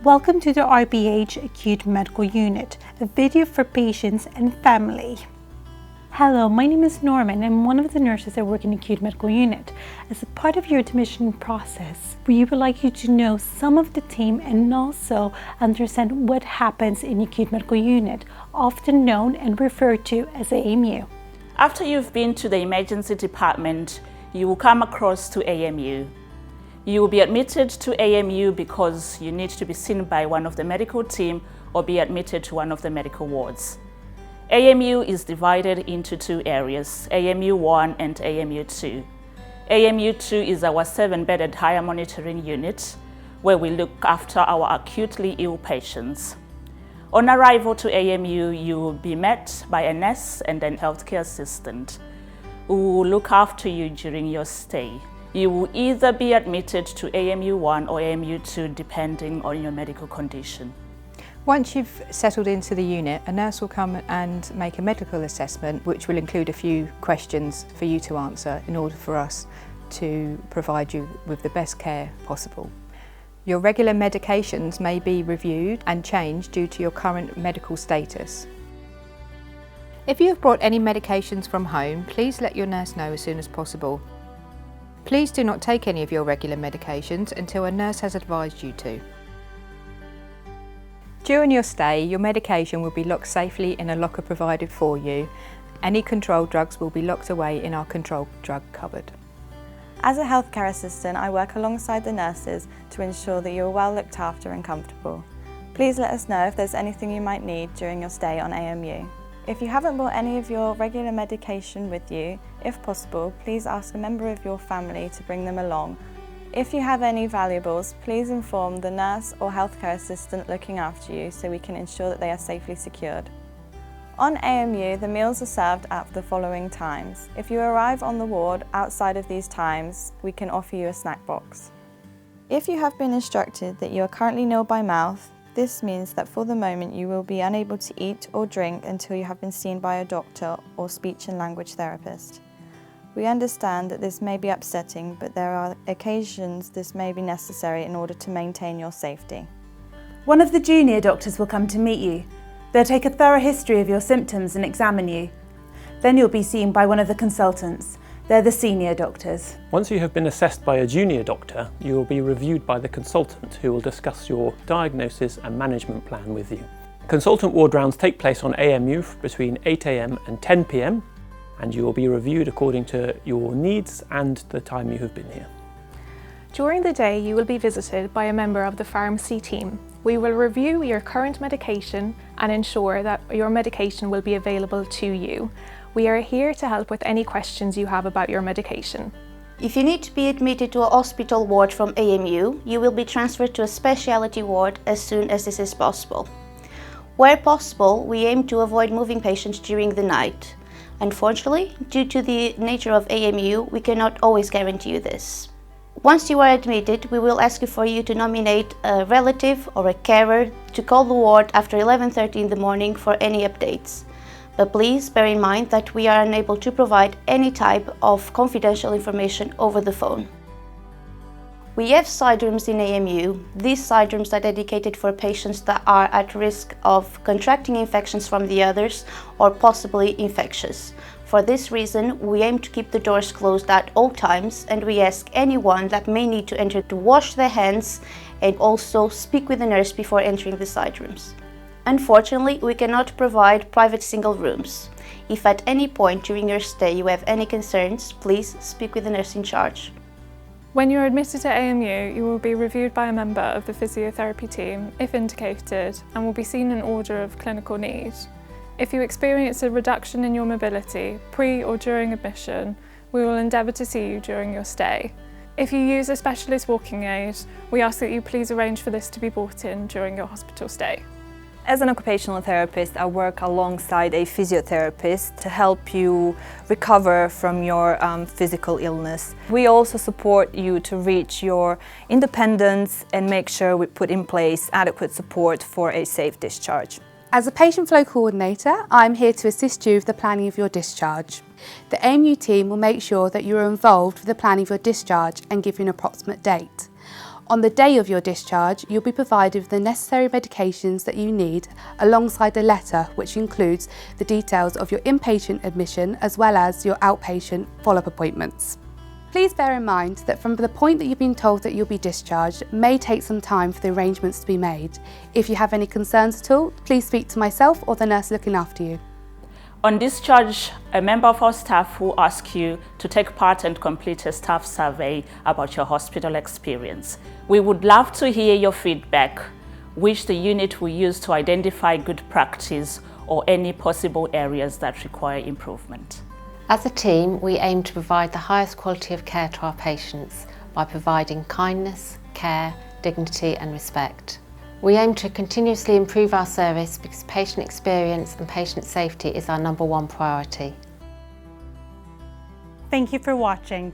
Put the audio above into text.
Welcome to the RBH Acute Medical Unit, a video for patients and family. Hello, my name is Norma and I'm one of the nurses that work in the Acute Medical Unit. As a part of your admission process, we would like you to know some of the team and also understand what happens in the Acute Medical Unit, often known and referred to as AMU. After you've been to the emergency department, you will come across to AMU. You will be admitted to AMU because you need to be seen by one of the medical team or be admitted to one of the medical wards. AMU is divided into two areas, AMU 1 and AMU 2. AMU 2 is our 7-bedded higher monitoring unit where we look after our acutely ill patients. On arrival to AMU, you will be met by a nurse and a healthcare assistant who will look after you during your stay. You will either be admitted to AMU 1 or AMU 2 depending on your medical condition. Once you've settled into the unit, a nurse will come and make a medical assessment which will include a few questions for you to answer in order for us to provide you with the best care possible. Your regular medications may be reviewed and changed due to your current medical status. If you have brought any medications from home, please let your nurse know as soon as possible. Please do not take any of your regular medications until a nurse has advised you to. During your stay, your medication will be locked safely in a locker provided for you. Any controlled drugs will be locked away in our controlled drug cupboard. As a healthcare assistant, I work alongside the nurses to ensure that you are well looked after and comfortable. Please let us know if there's anything you might need during your stay on AMU. If you haven't brought any of your regular medication with you, if possible, please ask a member of your family to bring them along. If you have any valuables, please inform the nurse or healthcare assistant looking after you so we can ensure that they are safely secured. On AMU, the meals are served at the following times. If you arrive on the ward outside of these times, we can offer you a snack box. If you have been instructed that you are currently nil by mouth, this means that for the moment you will be unable to eat or drink until you have been seen by a doctor or speech and language therapist. We understand that this may be upsetting, but there are occasions this may be necessary in order to maintain your safety. One of the junior doctors will come to meet you. They'll take a thorough history of your symptoms and examine you. Then you'll be seen by one of the consultants. They're the senior doctors. Once you have been assessed by a junior doctor, you will be reviewed by the consultant who will discuss your diagnosis and management plan with you. Consultant ward rounds take place on AMU between 8 AM and 10 PM, and you will be reviewed according to your needs and the time you have been here. During the day, you will be visited by a member of the pharmacy team. We will review your current medication and ensure that your medication will be available to you. We are here to help with any questions you have about your medication. If you need to be admitted to a hospital ward from AMU, you will be transferred to a specialty ward as soon as this is possible. Where possible, we aim to avoid moving patients during the night. Unfortunately, due to the nature of AMU, we cannot always guarantee you this. Once you are admitted, we will ask you for you to nominate a relative or a carer to call the ward after 11:30 in the morning for any updates. But please bear in mind that we are unable to provide any type of confidential information over the phone. We have side rooms in AMU. These side rooms are dedicated for patients that are at risk of contracting infections from the others or possibly infectious. For this reason, we aim to keep the doors closed at all times, and we ask anyone that may need to enter to wash their hands and also speak with the nurse before entering the side rooms. Unfortunately, we cannot provide private single rooms. If at any point during your stay you have any concerns, please speak with the nurse in charge. When you're admitted to AMU, you will be reviewed by a member of the physiotherapy team, if indicated, and will be seen in order of clinical need. If you experience a reduction in your mobility, pre or during admission, we will endeavour to see you during your stay. If you use a specialist walking aid, we ask that you please arrange for this to be brought in during your hospital stay. As an occupational therapist, I work alongside a physiotherapist to help you recover from your physical illness. We also support you to reach your independence and make sure we put in place adequate support for a safe discharge. As a patient flow coordinator, I'm here to assist you with the planning of your discharge. The AMU team will make sure that you are involved with the planning of your discharge and give you an approximate date. On the day of your discharge, you'll be provided with the necessary medications that you need alongside a letter which includes the details of your inpatient admission as well as your outpatient follow-up appointments. Please bear in mind that from the point that you've been told that you'll be discharged may take some time for the arrangements to be made. If you have any concerns at all, please speak to myself or the nurse looking after you. On discharge, a member of our staff will ask you to take part and complete a staff survey about your hospital experience. We would love to hear your feedback, which the unit will use to identify good practice or any possible areas that require improvement. As a team, we aim to provide the highest quality of care to our patients by providing kindness, care, dignity and respect. We aim to continuously improve our service because patient experience and patient safety is our #1 priority. Thank you for watching.